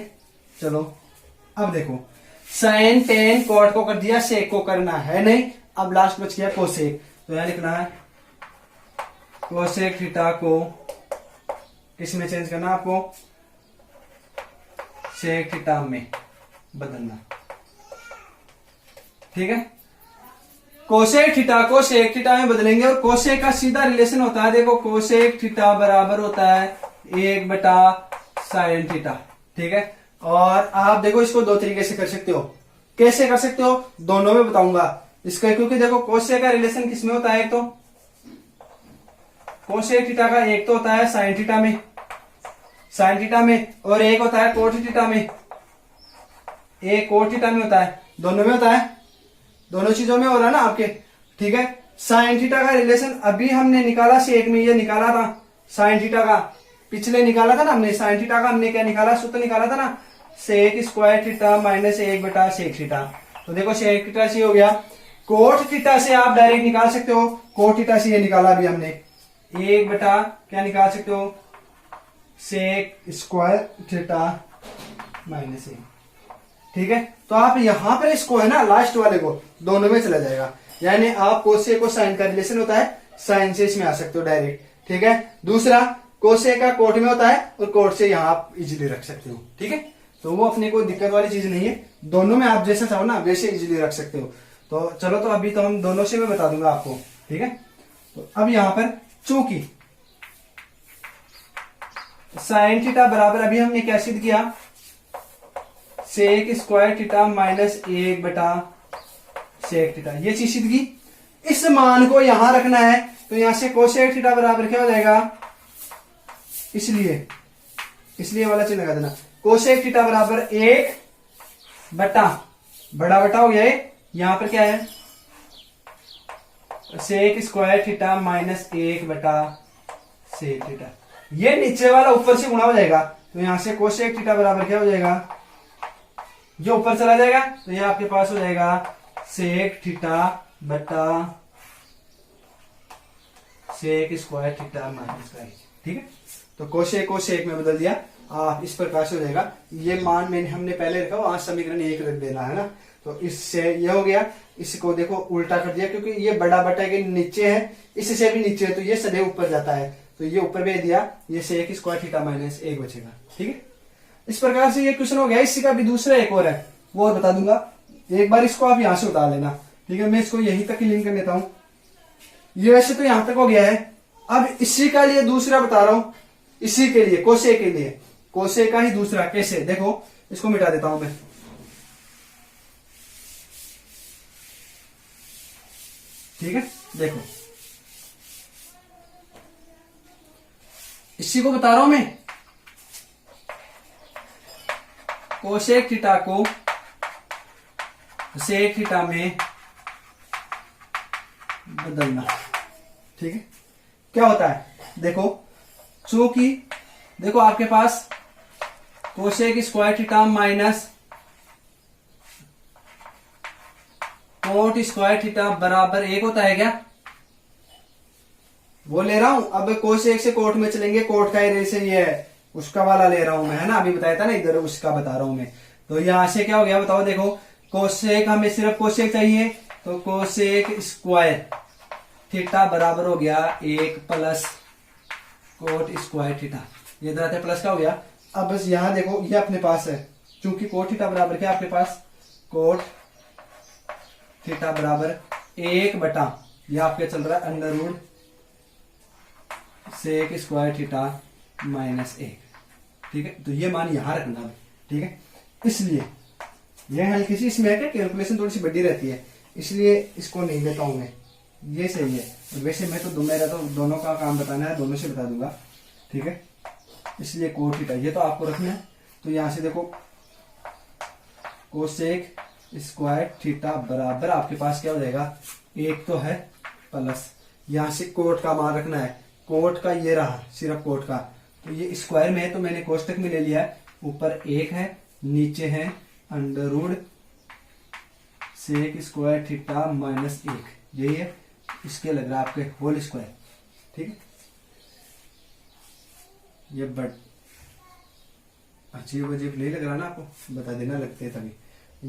चलो अब देखो, साइन टेन कोट को कर दिया, सेक को करना है नहीं। अब लास्ट बच गया कोसेक, तो यहां लिखना है कोसेक थीटा को किस में चेंज करना है आपको, सेक थीटा में बदलना, ठीक है। कोसेक थीटा को सेक थीटा में बदलेंगे और कोसेक का सीधा रिलेशन होता है, देखो कोसेक थीटा बराबर होता है 1/sin थीटा, ठीक है। और आप देखो इसको दो तरीके से कर सकते हो, कैसे कर सकते हो दोनों में बताऊंगा इसका, क्योंकि देखो कोसेक का रिलेशन किसमें होता है, एक तो कोसेक थीटा का एक तो होता है साइन थीटा में, साइन थीटा में, और एक होता है कोट थीटा में, एक कोट थीटा में होता है, दोनों में होता है, दोनों चीजों में हो रहा है ना आपके, ठीक है। साइन थीटा का रिलेशन अभी हमने निकाला सेक में, ये निकाला था साइन थीटा का, पिछले निकाला था ना हमने साइन थीटा का, हमने क्या निकाला, सूत्र निकाला था ना, सेक स्क्वायर थीटा माइनस 1/सेक थीटा। तो देखो सेक थीटा से हो गया, कोट थीटा से आप डायरेक्ट निकाल सकते हो, कोट थीटा से ये निकाला अभी हमने 1/ क्या निकाल सकते हो, सेक स्क्वायर थीटा माइनस 1, ठीक है। तो आप यहां पर इसको है ना लास्ट वाले को दोनों में चला जाएगा, यानी आप कोसेक को साइन का रिलेशन होता है, साइन से इसमें आ सकते हो डायरेक्ट, ठीक है। दूसरा कोसेक का कोट में होता है और कोट से यहां आप इजीली रख सकते हो, ठीक है। तो वो अपने को दिक्कत वाली चीज नहीं है, दोनों में आप जैसा चाहो ना वैसे इजीली रख सकते हो। तो चलो, तो अभी तो हम दोनों से मैं बता दूंगा आपको, ठीक है। तो अब यहां पर चूंकि साइन थीटा बराबर अभी हमने क्या सिद्ध किया, सेक स्क्वायर थीटा माइनस 1/सेक थीटा, ये चीज सिद्ध की। इस मान को यहां रखना है, तो यहां से कोसेक थीटा बराबर क्या हो जाएगा, इसलिए वाला चिन्ह लगा देना, कोसेक थीटा बराबर 1 बटा बड़ा बटा हो गया है, यहां पर क्या है सेक स्क्वायर थीटा माइनस 1/सेक थीटा, ये नीचे वाला ऊपर से गुणा हो जाएगा, तो यहां से कोसेक थीटा बराबर क्या हो जाएगा, जो ऊपर चला जाएगा, तो ये आपके पास हो जाएगा सेक थीटा बटा सेक स्क्वायर थीटा माइनस 1, ठीक है। तो कोसेक को सेक में बदल दिया, आप इस प्रकार से हो जाएगा। ये मान मैंने हमने पहले रखा, वहां समीकरण 1 रख देना है ना, तो इससे ये हो गया। इसको देखो उल्टा कर दिया, क्योंकि ये बड़ा बटा के नीचे है, इससे भी नीचे है, तो ये सदैव ऊपर जाता है, तो ये ऊपर भेज दिया, ये सेक स्क्वायर थीटा माइनस 1 बचेगा, ठीक है। इस प्रकार से ये क्वेश्चन हो गया। इसी का भी दूसरा एक और है, वो और बता दूंगा, एक बार इसको आप यहां से उतार लेना, ठीक है। मैं इसको यहीं तक ही लिंक कर लेता हूं, ये वैसे तो यहां तक हो गया है। अब इसी का लिए दूसरा बता रहा हूं, इसी के लिए कोसेक के लिए, कोसेक का ही दूसरा, कैसे देखो, इसको मिटा देता हूं मैं, ठीक है। देखो इसी को बता रहा हूं मैं, कोसेक थीटा को सेक थीटा में बदलना, ठीक है। क्या होता है देखो, चूंकि देखो आपके पास cosec square theta minus cot square theta बराबर 1 होता है क्या, वो ले रहा हूं। अब कोसेक से कोट में चलेंगे, कोट का रिलेशन ये है, उसका वाला ले रहा हूं मैं, है ना, अभी बताया था ना, इधर उसका बता रहा हूं मैं। तो यहां से क्या हो गया बताओ, देखो कोसेक हमें सिर्फ कोसेक चाहिए, तो कोसेक स्क्वायर थीटा बराबर हो गया 1 प्लस कोट स्क्वायर थीटा, ये इधर आते प्लस का हो गया। अब बस यहां देखो, ये अपने पास है, चूंकि कोट थीटा बराबर क्या आपके पास, कोट थीटा बराबर 1 बटा, ये आपके चल रहा है under root sec square theta minus 1, ठीक है। तो ये मान यहां रखना है, ठीक है। इसलिए यह हल किसी, इसमें है कैलकुलेशन थोड़ी सी बड़ी रहती है, इसलिए इसको नहीं लेता हूं मैं, ये सही है। वैसे मैं तो मेरा तो दोनों का काम बताना है, दोनों से बता दूंगा, ठीक है। इसलिए कोट थीटा ये तो आपको रखना है। तो यहां से देखो कोसेक स्क्वायर थीटा बराबर आपके पास क्या हो जाएगा, 1 तो है प्लस, यहां से कोट का मान रखना है, कोट का ये रहा सिर्फ कोट का, तो ये स्क्वायर में है तो मैंने कोष्टक में ले लिया है, ऊपर 1 है, नीचे है under root sec square theta minus 1, यही है। इसके लग रहा है आपके होल स्क्वायर, ठीक है। ये बट अजीब अजीब नहीं लग रहा ना आपको, बता देना लगते है तभी।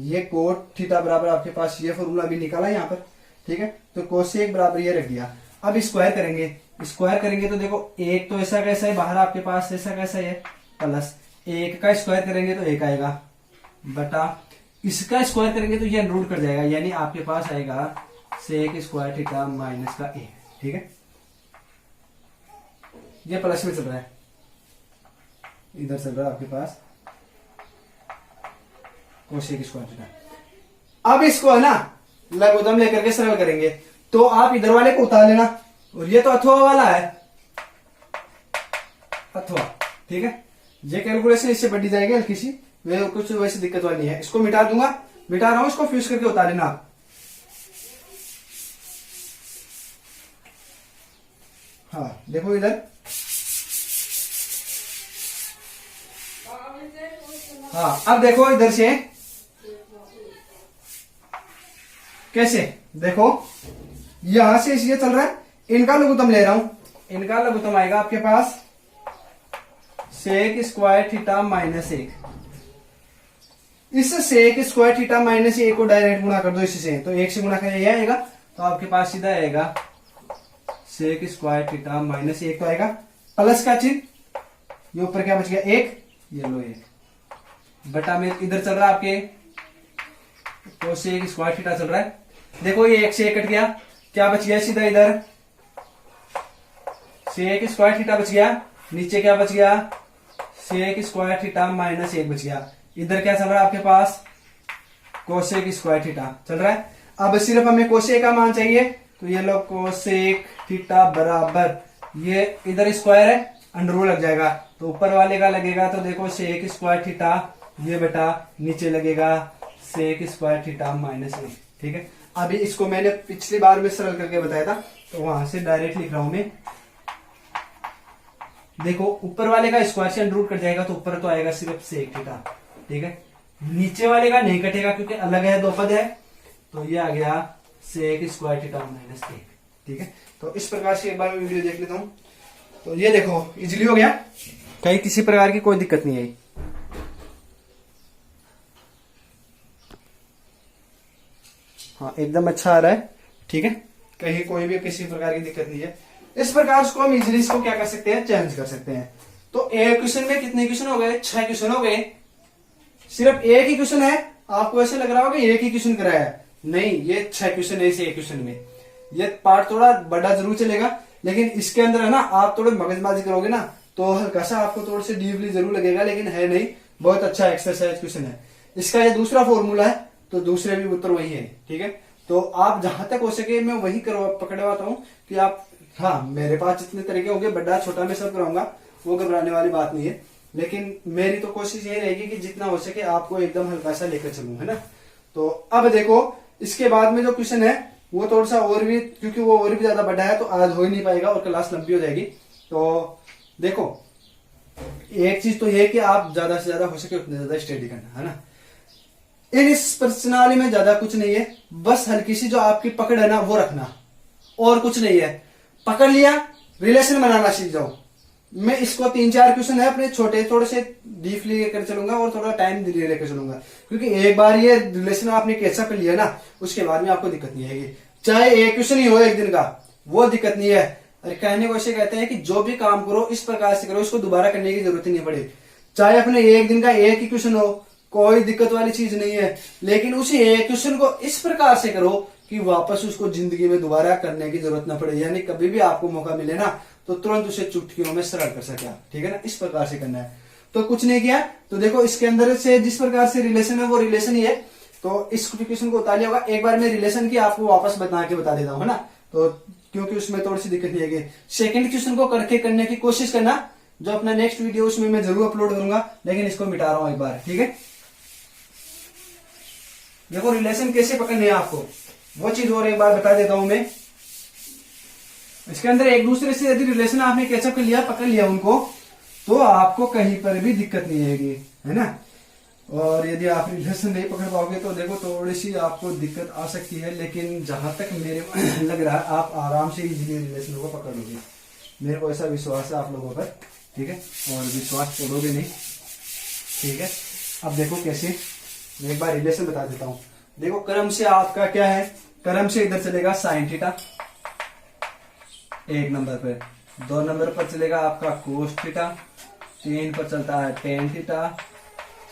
ये कोट थीटा बराबर आपके पास ये फॉर्मूला भी निकाला यहाँ पर, ठीक है। तो कोसेक बराबर ये रख दिया। अब स्क्वायर करेंगे, स्क्वायर करेंगे तो देखो 1 तो ऐसा कैसा है बाहर आपके पास, ऐसा कैसा है प्लस, एक का स्क्वायर करेंगे तो एक आएगा, बटा इसका स्क्वायर करेंगे तो ये रूट कट जाएगा, यानी आपके पास आएगा सेक स्क्वायर थीटा माइनस का ए। ठीक है, ये प्लस में चल रहा है, इधर चल रहा है आपके पास कोसेक स्क्वायर थीटा। अब इसको है ना लघुत्तम लेकर के सरल करेंगे, तो आप इधर वाले को उतार लेना, और ये तो अथवा वाला है, अथवा। ठीक है, ये कैलकुलेशन इससे बढ़ी जाएगी हल्की सी, वे कुछ वैसे दिक्कत वाली है। इसको मिटा दूंगा, मिटा रहा हूं, इसको फ्यूज करके उतार लेना आप। हाँ देखो इधर, हाँ अब देखो इधर से कैसे, देखो यहां से ये चल रहा है, इनका लघुत्तम ले रहा हूं, इनका लघुत्तम आएगा आपके पास सेक स्क्वायर थीटा माइनस एक। इस सेक स्क्वायर थीटा माइनस एक को डायरेक्ट गुणा कर दो इससे, तो एक से गुणा करें ये आएगा, तो आपके पास सीधा आएगा सेक स्क्वायर थीटा माइनस एक, तो आएगा प्लस का चिन्ह, ये ऊपर क्या बच गया एक, ये लो एक, बटा में इधर चल रहा है आपके तो सेक स्क्वायर थीटा चल रहा है। देखो ये एक से एक कट गया, क्या बच गया सीधा इधर सेक स्क्वायर थीटा बच गया, नीचे क्या बच गया सेक स्क्वायर थीटा माइनस एक बच गया, इधर क्या चल रहा है आपके पास कोसेक स्क्वायर थीटा चल रहा है। अब सिर्फ हमें कोसेक का मान चाहिए, तो ये लो कोसेक थीटा बराबर, ये इधर स्क्वायर है अंडर रूट लग जाएगा, तो ऊपर वाले का लगेगा, तो देखो सेक स्क्वायर थीटा ये बेटा नीचे लगेगा सेक स्क्वायर थीटा माइनस एक। ठीक है, अभी इसको मैंने पिछली बार में सरल करके बताया था, तो वहां से डायरेक्ट लिख रहा हूं मैं। देखो ऊपर वाले का स्क्वायर से अंडर रूट कट जाएगा, तो ऊपर तो आएगा सिर्फ सेक थीटा। ठीक है, नीचे वाले का नहीं कटेगा क्योंकि अलग है, दो पद है, तो ये आ गया सेक स्क्वायर थीटा माइनस एक। ठीक है, तो इस प्रकार से एक बार मैं वीडियो देख लेता हूं, तो ये देखो इजिली हो गया, कहीं किसी प्रकार की कोई दिक्कत नहीं आई। हाँ एकदम अच्छा आ रहा है। ठीक है, कहीं कोई भी किसी प्रकार की दिक्कत नहीं है। इस प्रकार को हम इजिली इसको क्या कर सकते हैं, चेंज कर सकते हैं। तो एक क्वेश्चन में कितने क्वेश्चन हो गए, 6 क्वेश्चन हो गए। सिर्फ एक ही क्वेश्चन है, आपको ऐसे लग रहा होगा एक ही क्वेश्चन कराया है, नहीं ये 6 क्वेश्चन है। इसे एक क्वेश्चन में ये पार्ट थोड़ा बड़ा जरूर चलेगा, लेकिन इसके अंदर है ना आप थोड़े मगजमारी करोगे ना, तो हल्का सा आपको थोड़े से डीपली जरूर लगेगा, लेकिन है नहीं, बहुत अच्छा एक्सरसाइज क्वेश्चन है। इसका ये दूसरा फॉर्मूला है, तो दूसरे भी उत्तर वही है। ठीक है, तो आप जहां तक हो सके मैं वही पकड़वाता हूँ कि आप, हाँ मेरे पास जितने तरीके होंगे बड़ा छोटा मैं सब कराऊंगा, वो घबराने वाली बात नहीं है, लेकिन मेरी तो कोशिश ये रहेगी कि जितना हो सके आपको एकदम हल्का सा लेकर चलूं, है ना। तो अब देखो इसके बाद में जो क्वेश्चन है वो थोड़ा सा और भी, क्योंकि वो और भी ज्यादा बड़ा है, तो आज हो ही नहीं पाएगा और क्लास लंबी हो जाएगी। तो देखो एक चीज तो ये कि आप ज्यादा से ज्यादा हो सके उतने ज्यादा स्टडी करना, है ना। इस प्रश्नावली में ज्यादा कुछ नहीं है, बस हल्की सी जो आपकी पकड़ है ना वो रखना, और कुछ नहीं है। पकड़ लिया, रिलेशन बनाना सीख जाओ। मैं इसको 3-4 क्वेश्चन है अपने छोटे थोड़े से डीपली लेकर चलूंगा और थोड़ा टाइम लेकर चलूंगा, क्योंकि एक बार ये रिलेशन आपने कैसा कर लिया ना, उसके बाद में आपको दिक्कत नहीं आएगी। चाहे एक क्वेश्चन ही हो एक दिन का, वो दिक्कत नहीं है। अरे कहने को ऐसे कहते हैं कि जो भी काम करो इस प्रकार से करो, इसको दोबारा करने की जरूरत ही नहीं पड़े। चाहे अपने एक दिन का एक ही क्वेश्चन हो, कोई दिक्कत वाली चीज नहीं है, लेकिन उसी एक क्वेश्चन को इस प्रकार से करो कि वापस उसको जिंदगी में दोबारा करने की जरूरत ना पड़े, यानी कभी भी आपको मौका मिले ना तो तुरंत उसे चुटकियों में सरल कर सके आप। ठीक है ना, इस प्रकार से करना है। तो कुछ नहीं किया, तो देखो इसके अंदर से जिस प्रकार से रिलेशन है वो रिलेशन ही है। तो इस क्वेश्चन को उतार लिया होगा, एक बार मैं रिलेशन की आपको वापस बता के बता देता हूँ, है ना, तो क्योंकि उसमें थोड़ी सी दिक्कत नहीं आएगी। सेकंड क्वेश्चन को करके करने की कोशिश करना, जो अपना नेक्स्ट वीडियो उसमें मैं जरूर अपलोड करूंगा, लेकिन इसको मिटा रहा हूं एक बार। ठीक है, देखो रिलेशन कैसे पकड़ने है आपको, वो चीज और एक बार बता देता हूं मैं। इसके अंदर एक दूसरे से यदि रिलेशन आपने कैचअप कर लिया, पकड़ लिया उनको, तो आपको कहीं पर भी दिक्कत नहीं आएगी, है ना। और यदि आप रिलेशन नहीं पकड़ पाओगे तो देखो थोड़ी सी आपको दिक्कत आ सकती है, लेकिन जहां तक मेरे लग रहा है आप आराम से इजीली रिलेशन को पकड़ लोगे। मेरे को ऐसा विश्वास है आप लोगों पर। ठीक है, और विश्वास छोड़ोगे नहीं। ठीक है, अब देखो कैसे, मैं एक बार रिलेशन बता देता हूं। देखो क्रम से आपका क्या है, क्रम से इधर चलेगा साइन थीटा 1 नंबर पर, 2 नंबर पर चलेगा आपका कोस थीटा, 3 पर चलता है टेन थीटा,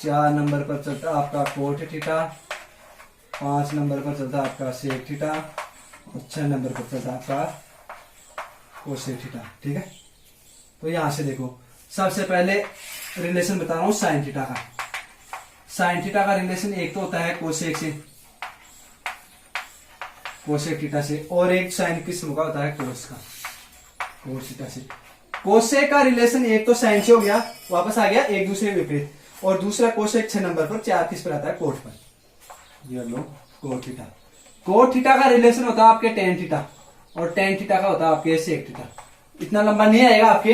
4 नंबर पर चलता है आपका कोट थीटा, 5 नंबर पर चलता है आपका सेक थीटा और 6 नंबर पर चलता है आपका कोसेक थीटा। ठीक है, तो यहां से देखो सबसे पहले रिलेशन बता रहा हूं साइन थीटा का। साइन थीटा का रिलेशन एक तो होता है कोसेक से, कोसेक थीटा से, और एक साइन किस्म का होता है कोस का, कोस थीटा से। कोसेक का रिलेशन एक तो साइन से हो गया, वापस आ गया एक दूसरे विपरीत, और दूसरा कोसेक 6 नंबर पर, 4 किस पर आता है कोट पर, ये लो कोट थीटा। कोट थीटा का रिलेशन होता है आपके टेन थीटा, और टेन थीटा का होता है आपके सेक थीटा। इतना लंबा नहीं आएगा आपके,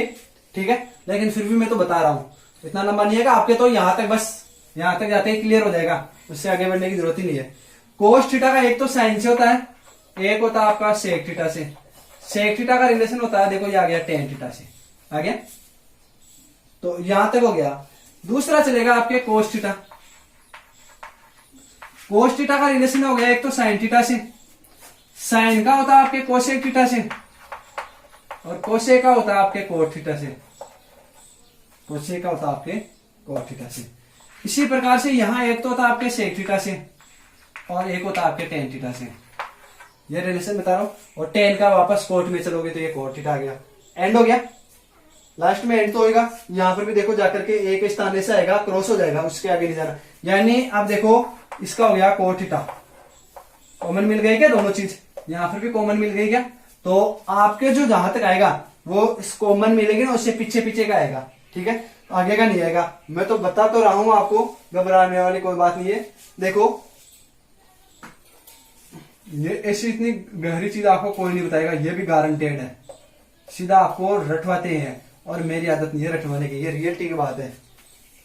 ठीक है, लेकिन फिर भी मैं तो बता रहा हूं इतना लंबा नहीं आएगा आपके, तो यहां तक, बस यहां तक जाते ही क्लियर हो जाएगा, उससे आगे बढ़ने की जरूरत ही नहीं है। कोस थीटा का एक तो साइन से होता है, एक होता है आपका सेक थीटा से। सेक थीटा का रिलेशन होता है, देखो ये आ गया टेन थीटा से, आ गया, तो यहां तक हो गया। दूसरा चलेगा आपके कोस थीटा। कोस थीटा का रिलेशन हो गया एक तो साइन थीटा से, साइन का होता है आपके कोसेक थीटा से, और कोसेक का होता है आपके कोट थीटा से, कोसेक का होता है आपके कोट थीटा से। इसी प्रकार से यहां एक तो होता है आपके सेक थीटा से, और एक होता है आपके टेन थीटा से। ये रिलेशन बता रहा हूं, और टेन का वापस कोट में चलोगे तो ये कोट थीटा आ गया, एंड हो गया। लास्ट में एंड तो होगा, यहां पर भी देखो जाकर के एक स्थान ऐसा आएगा, क्रॉस हो जाएगा, उसके आगे नहीं जाना। यानी अब देखो इसका हो गया कोट थीटा, कॉमन मिल गई क्या दोनों चीज, यहां पर भी कॉमन मिल गई क्या, तो आपके जो जहां तक आएगा वो इस कॉमन मिलेगी ना, उससे पीछे पीछे का आएगा, ठीक है, आगे का नहीं आएगा। मैं तो बता तो रहा हूं आपको, घबराने वाली कोई बात नहीं है। देखो ये ऐसी इतनी गहरी चीज आपको कोई नहीं बताएगा, ये भी गारंटेड है, सीधा आपको रटवाते हैं, और मेरी आदत नहीं है रटवाने की, ये रियलिटी की बात है,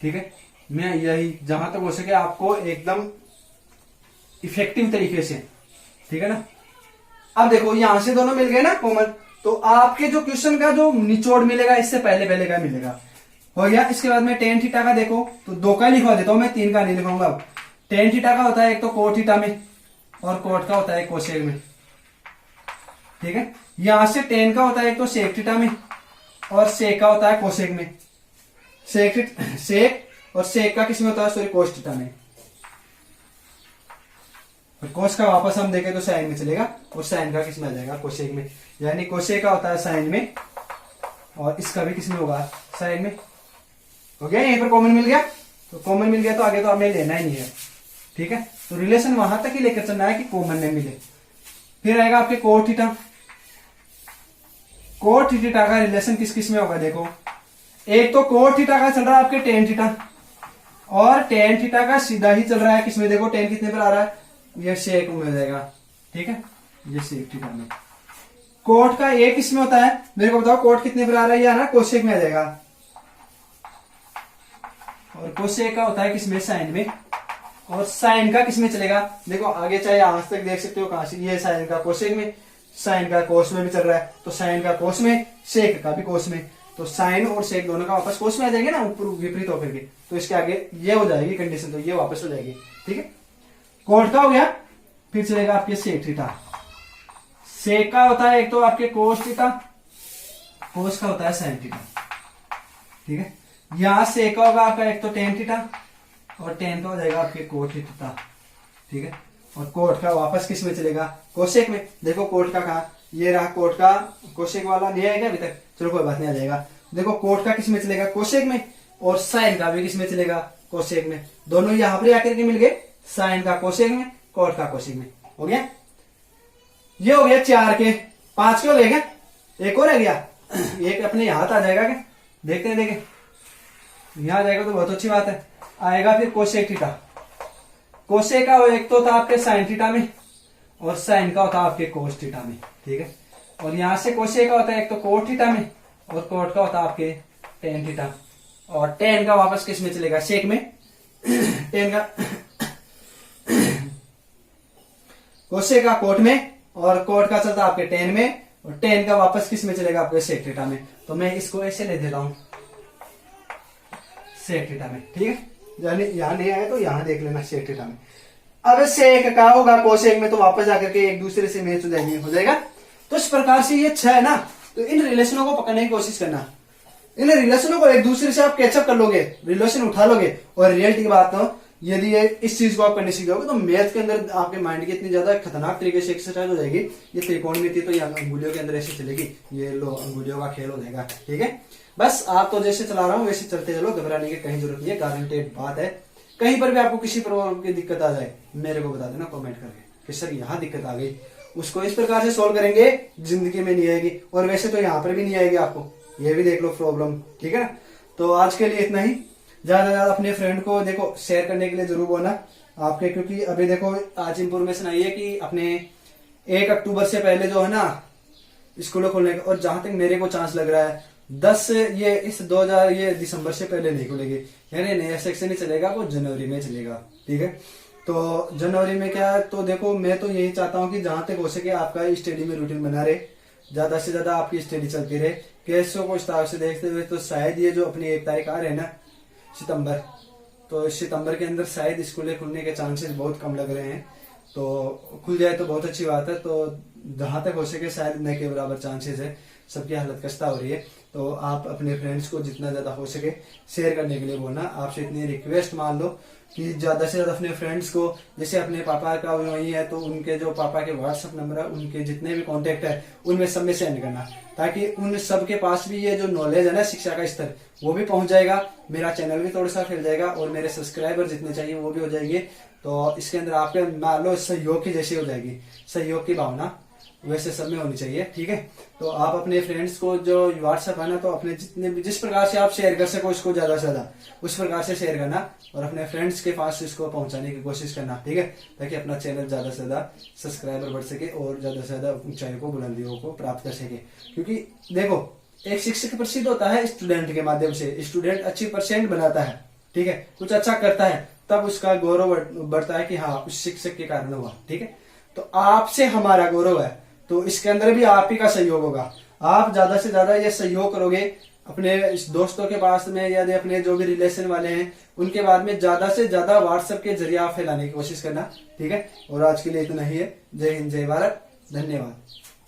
ठीक है। मैं यही जहां तक हो सके आपको एकदम इफेक्टिव तरीके से, ठीक है ना। अब देखो यहां से दोनों मिल गए ना कॉमन, तो आपके जो क्वेश्चन का जो निचोड़ मिलेगा इससे पहले पहले का मिलेगा, हो गया। इसके बाद में टेन थीटा का देखो तो 2 का लिखवा देता हूं मैं, 3 का नहीं लिखवाऊंगा। अब टेन थीटा का होता है एक तो कोट थीटा में, और कोट का होता है कोसेक में, ठीक है। यहां से टेन का होता है एक तो सेक थीटा में, और सेक का होता है कोसेक में। सेक और सेक का किसमें होता है, सॉरी कोस थीटा में। और कोस का वापस हम देखें तो साइन में चलेगा, और साइन का किसमें आ जाएगा, कोसेक में। यानी कोसेक का होता है साइन में, और इसका भी किसमें होगा, साइन में। हो गया, यहीं पर कॉमन मिल गया, तो कॉमन मिल गया तो आगे तो हमें लेना ही नहीं है, ठीक है। तो रिलेशन वहां तक ही लेकर चलना है कि कॉमन में मिले। फिर आएगा आपके कोट थीटा। कोट थीटा का रिलेशन किस किस में होगा, देखो एक तो कोट थीटा का चल रहा है आपके टेन थीटा, और टेन थीटा का सीधा ही चल रहा है किसमें, देखो टेन कितने पर आ रहा है, ये सेक में हो जाएगा, ठीक है, ये सेक थीटा में। कोट का एक इसमें होता है, मेरे को बताओ कोट कितने पर आ रहा है, या ना कोसेक में आ जाएगा, और कोसेक का होता है किसमें, साइन में, और साइन का किसमें चलेगा, देखो आगे चाहे आज तक देख सकते हो कहां से, ये साइन का कोसेक में, साइन का कोस में भी चल रहा है, तो साइन का कोस में, सेक का भी कोस में, तो साइन और सेक दोनों का वापस कोस में आ जाएंगे ना, ऊपर विपरीत होकर के, तो इसके आगे ये हो जाएगी कंडीशन, तो ये वापस हो जाएगी, ठीक है। कोट का हो गया, फिर चलेगा आपके सेक थीटा। सेक का होता है एक तो आपके कोस थीटा, कोस का होता है साइन थीटा, ठीक है। यहां सेक का होगा आपका एक तो टेन थीटा, और टेन का हो जाएगा आपके कोट थीटा, ठीक है। और कोट का वापस किस में चलेगा, कोसेक में। देखो कोट का कहा, ये रहा कोट का, कोसेक वाला नहीं आएगा अभी तक, चलो कोई बात नहीं, आ जाएगा। देखो कोट का किस में चलेगा, कोसेक में, और साइन का भी किस में चलेगा, कोसेक में। दोनों यहां पर आकर के मिल गए, साइन का कोसेक में, कोट का कोसेक में, हो गया। ये हो गया 4 के, 5 के हो गए क्या, एक और रह गया, एक अपने यहां आ जाएगा क्या, देखते हैं, देखें यहां आ जाएगा तो बहुत अच्छी बात है। आएगा फिर कोसेक थीटा। कोसेक का एक तो था आपके साइन थीटा में, और साइन का होता है आपके कोस थीटा में, ठीक है। और यहां से कोसेक का होता है एक तो कोट थीटा में, और कोट का होता है आपके टेन थीटा, और टेन का वापस किस में चलेगा, सेक में। टेन का कोसेक का कोट में, और कोट का चलता आपके टेन में, और टेन का वापस किस में चलेगा, आपके सेक थीटा में। तो मैं इसको ऐसे ले दे रहा हूं, सेक थीटा में, ठीक है। यानी यहां नहीं आया तो यहां देख लेना, सेक थीटा में। अब सेक का होगा कोसेक में, तो वापस जाकर के एक दूसरे से मैच हो जाएगा। तो इस प्रकार से ये 6 है ना, तो इन रिलेशनों को पकड़ने की कोशिश करना। इन रिलेशनों को एक दूसरे से आप कैचअप कर लोगे, रिलेशन उठा लोगे। और रियलिटी की बात तो यदि ये इस चीज को आप करने सीख जाओगे तो मैथ के अंदर आपके माइंड की इतनी ज्यादा खतरनाक तरीके से एक्सरसाइज हो जाएगी। ये त्रिकोणमिति थी तो ये अंगुलियों के अंदर ऐसे चलेगी, ये लो अंगुलियों का खेल हो जाएगा। ठीक है, बस आप तो जैसे चला रहा हूँ वैसे चलते चलो, घबराने की कहीं जरूरत नहीं है, गारंटेड बात है। कहीं पर भी आपको किसी प्रॉब्लम की दिक्कत आ जाए मेरे को बता देना कमेंट करके कि सर यहाँ दिक्कत आ गई, उसको इस प्रकार से सोल्व करेंगे जिंदगी में नहीं आएगी। और वैसे तो यहाँ पर भी नहीं आएगी आपको, ये भी देख लो प्रॉब्लम। ठीक है ना, तो आज के लिए इतना ही। ज्यादा से ज्यादा अपने फ्रेंड को देखो शेयर करने के लिए जरूर बोलना आपके, क्योंकि अभी देखो आज इंफॉर्मेशन आई है कि अपने 1 अक्टूबर से पहले जो है ना स्कूलों खोलने का, और जहां तक मेरे को चांस लग रहा है 10 ये इस 2000 ये दिसंबर से पहले नहीं खुलेगी, यानी नया सेक्शन ही चलेगा वो जनवरी में चलेगा। ठीक है, तो जनवरी में क्या, तो देखो मैं तो यही चाहता हूँ कि जहां तक हो सके आपका स्टडी में रूटीन बना रहे, ज्यादा से ज्यादा आपकी स्टडी चलती रहे। केसों को इस तरह से देखते हुए तो शायद ये जो अपनी 1 तारीख आ रहे हैं ना सितंबर, तो इस सितंबर के अंदर शायद स्कूलें खुलने के चांसेस बहुत कम लग रहे हैं। तो खुल जाए तो बहुत अच्छी बात है। तो जहां तक हो सके शायद न के बराबर चांसेस है, सबकी हालत खस्ता हो रही है। तो आप अपने फ्रेंड्स को जितना ज्यादा हो सके शेयर करने के लिए बोलना। आपसे इतनी रिक्वेस्ट मान लो कि ज्यादा से ज्यादा अपने फ्रेंड्स को, जैसे अपने पापा का वही है तो उनके जो पापा के व्हाट्सएप नंबर है, उनके जितने भी कांटेक्ट है उनमें सब में सेंड करना, ताकि उन सब के पास भी ये जो नॉलेज है ना, शिक्षा का स्तर वो भी पहुंच जाएगा, मेरा चैनल भी थोड़ा सा फैल जाएगा और मेरे सब्सक्राइबर जितने चाहिए वो भी हो जाएंगे। तो इसके अंदर आपके मान लो सहयोग की जैसी हो जाएगी, सहयोग की भावना वैसे सब में होनी चाहिए। ठीक है, तो आप अपने फ्रेंड्स को जो व्हाट्सएप है ना, तो अपने जितने भी जिस प्रकार से आप शेयर कर सको इसको ज्यादा से ज्यादा उस प्रकार से शेयर करना और अपने फ्रेंड्स के पास इसको पहुंचाने की कोशिश करना। ठीक है, ताकि अपना चैनल ज्यादा से ज्यादा सब्सक्राइबर बढ़ सके और ज्यादा से ज्यादा ऊंचाई को, बुलंदियों को प्राप्त कर सके। क्योंकि देखो एक शिक्षक प्रसिद्ध होता है स्टूडेंट के माध्यम से, स्टूडेंट अच्छी परसेंट बनाता है, ठीक है, कुछ अच्छा करता है, तब उसका गौरव बढ़ता है कि हाँ उस शिक्षक के कारण हुआ। ठीक है, तो आपसे हमारा गौरव है, तो इसके अंदर भी आप ही का सहयोग होगा। आप ज्यादा से ज्यादा ये सहयोग करोगे अपने दोस्तों के पास में, या अपने जो भी रिलेशन वाले हैं उनके बाद में ज्यादा से ज्यादा व्हाट्सएप के जरिए आप फैलाने की कोशिश करना। ठीक है, और आज के लिए इतना ही है। जय हिंद, जय भारत, धन्यवाद।